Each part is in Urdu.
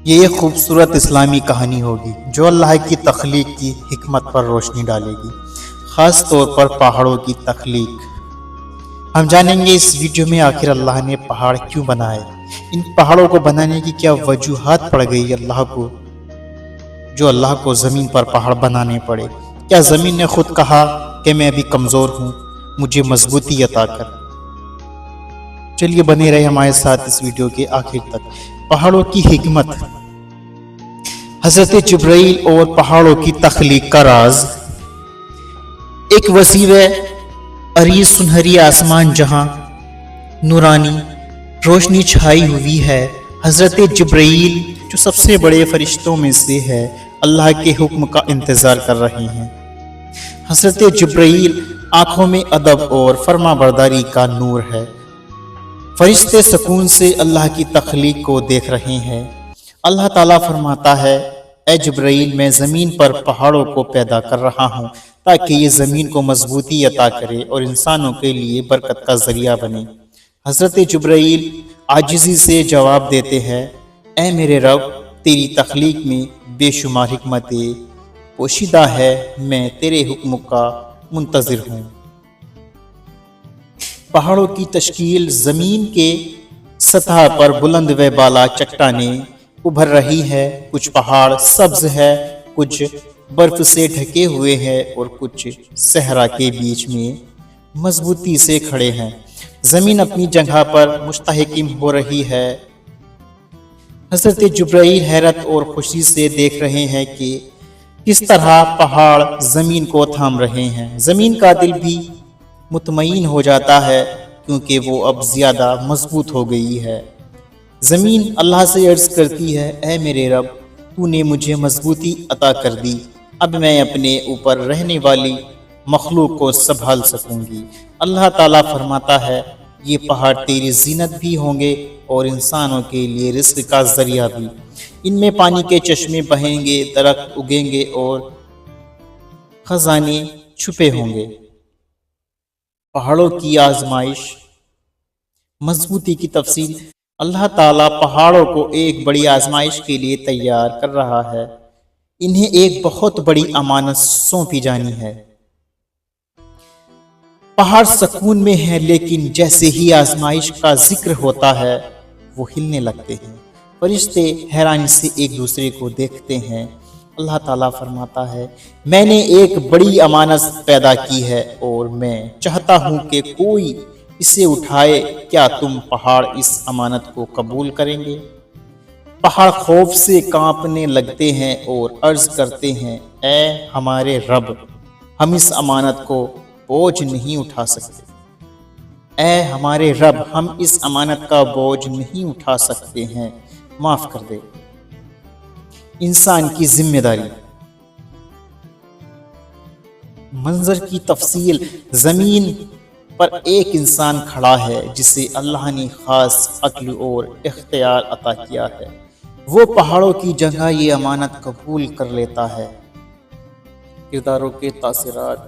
یہ ایک خوبصورت اسلامی کہانی ہوگی جو اللہ کی تخلیق کی حکمت پر روشنی ڈالے گی، خاص طور پر پہاڑوں کی تخلیق۔ ہم جانیں گے اس ویڈیو میں آخر اللہ نے پہاڑ کیوں بنائے، ان پہاڑوں کو بنانے کی کیا وجوہات پڑ گئی اللہ کو، جو اللہ کو زمین پر پہاڑ بنانے پڑے۔ کیا زمین نے خود کہا کہ میں ابھی کمزور ہوں، مجھے مضبوطی عطا کر۔ چلیے بنے رہے ہمارے ساتھ اس ویڈیو کے آخر تک۔ پہاڑوں کی حکمت، حضرت جبرائیل اور پہاڑوں کی تخلیق کا راز۔ ایک وسیع عریض سنہری آسمان جہاں نورانی روشنی چھائی ہوئی ہے، حضرت جبرائیل جو سب سے بڑے فرشتوں میں سے ہے، اللہ کے حکم کا انتظار کر رہے ہیں۔ حضرت جبرائیل آنکھوں میں ادب اور فرما برداری کا نور ہے۔ فرشتے سکون سے اللہ کی تخلیق کو دیکھ رہے ہیں۔ اللہ تعالیٰ فرماتا ہے، اے جبرائیل، میں زمین پر پہاڑوں کو پیدا کر رہا ہوں تاکہ یہ زمین کو مضبوطی عطا کرے اور انسانوں کے لیے برکت کا ذریعہ بنے۔ حضرت جبرائیل عاجزی سے جواب دیتے ہیں، اے میرے رب، تیری تخلیق میں بے شمار حکمتیں پوشیدہ ہے، میں تیرے حکم کا منتظر ہوں۔ پہاڑوں کی تشکیل۔ زمین کے سطح پر بلند و بالا چٹانیں ابھر رہی ہے، کچھ پہاڑ سبز ہے، کچھ برف سے ڈھکے ہوئے ہیں اور کچھ صحرا کے بیچ میں مضبوطی سے کھڑے ہیں۔ زمین اپنی جگہ پر مستحکم ہو رہی ہے۔ حضرت جبرائیل حیرت اور خوشی سے دیکھ رہے ہیں کہ کس طرح پہاڑ زمین کو تھام رہے ہیں۔ زمین کا دل بھی مطمئن ہو جاتا ہے کیونکہ وہ اب زیادہ مضبوط ہو گئی ہے۔ زمین اللہ سے عرض کرتی ہے، اے میرے رب، تو نے مجھے مضبوطی عطا کر دی، اب میں اپنے اوپر رہنے والی مخلوق کو سنبھال سکوں گی۔ اللہ تعالیٰ فرماتا ہے، یہ پہاڑ تیری زینت بھی ہوں گے اور انسانوں کے لیے رزق کا ذریعہ بھی۔ ان میں پانی کے چشمے بہیں گے، درخت اگیں گے اور خزانے چھپے ہوں گے۔ پہاڑوں کی آزمائش۔ مضبوطی کی تفصیل۔ اللہ تعالیٰ پہاڑوں کو ایک بڑی آزمائش کے لیے تیار کر رہا ہے۔ انہیں ایک بہت بڑی امانت سونپی جانی ہے۔ پہاڑ سکون میں ہیں، لیکن جیسے ہی آزمائش کا ذکر ہوتا ہے وہ ہلنے لگتے ہیں۔ فرشتے حیرانی سے ایک دوسرے کو دیکھتے ہیں۔ اللہ تعالیٰ فرماتا ہے، میں نے ایک بڑی امانت پیدا کی ہے اور میں چاہتا ہوں کہ کوئی اسے اٹھائے۔ کیا تم پہاڑ اس امانت کو قبول کریں گے؟ پہاڑ خوف سے کانپنے لگتے ہیں اور عرض کرتے ہیں، اے ہمارے رب، ہم اس امانت کو بوجھ نہیں اٹھا سکتے۔ اے ہمارے رب، ہم اس امانت کا بوجھ نہیں اٹھا سکتے ہیں، معاف کر دے۔ انسان کی ذمہ داری۔ منظر کی تفصیل۔ زمین پر ایک انسان کھڑا ہے جسے اللہ نے خاص عقل اور اختیار عطا کیا ہے۔ وہ پہاڑوں کی جگہ یہ امانت قبول کر لیتا ہے۔ کرداروں کے تاثرات۔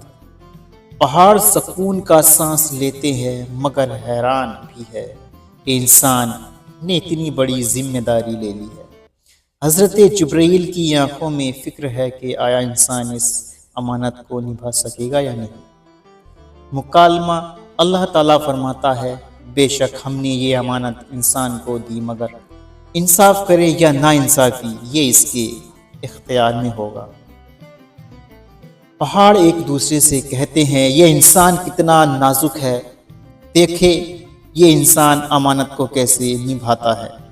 پہاڑ سکون کا سانس لیتے ہیں مگر حیران بھی ہے کہ انسان نے اتنی بڑی ذمہ داری لے لی ہے۔ حضرت جبرائیل کی آنکھوں میں فکر ہے کہ آیا انسان اس امانت کو نبھا سکے گا یا نہیں۔ مکالمہ۔ اللہ تعالیٰ فرماتا ہے، بے شک ہم نے یہ امانت انسان کو دی، مگر انصاف کرے یا نا انصافی یہ اس کے اختیار میں ہوگا۔ پہاڑ ایک دوسرے سے کہتے ہیں، یہ انسان کتنا نازک ہے، دیکھے یہ انسان امانت کو کیسے نبھاتا ہے۔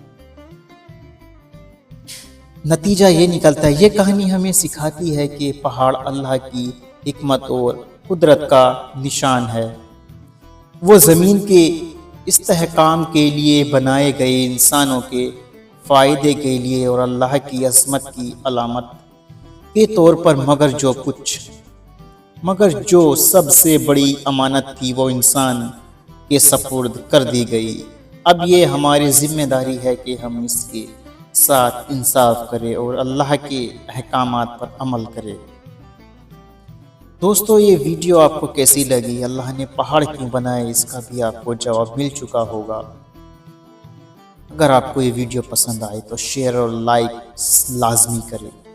نتیجہ یہ نکلتا ہے، یہ کہانی ہمیں سکھاتی ہے کہ پہاڑ اللہ کی حکمت اور قدرت کا نشان ہے۔ وہ زمین کے استحکام کے لیے بنائے گئے، انسانوں کے فائدے کے لیے اور اللہ کی عظمت کی علامت کے طور پر، مگر جو سب سے بڑی امانت تھی وہ انسان کے سپرد کر دی گئی۔ اب یہ ہماری ذمہ داری ہے کہ ہم اس کے ساتھ انصاف کرے اور اللہ کے احکامات پر عمل کرے۔ دوستو، یہ ویڈیو آپ کو کیسی لگی؟ اللہ نے پہاڑ کیوں بنائے، اس کا بھی آپ کو جواب مل چکا ہوگا۔ اگر آپ کو یہ ویڈیو پسند آئے تو شیئر اور لائک لازمی کریں۔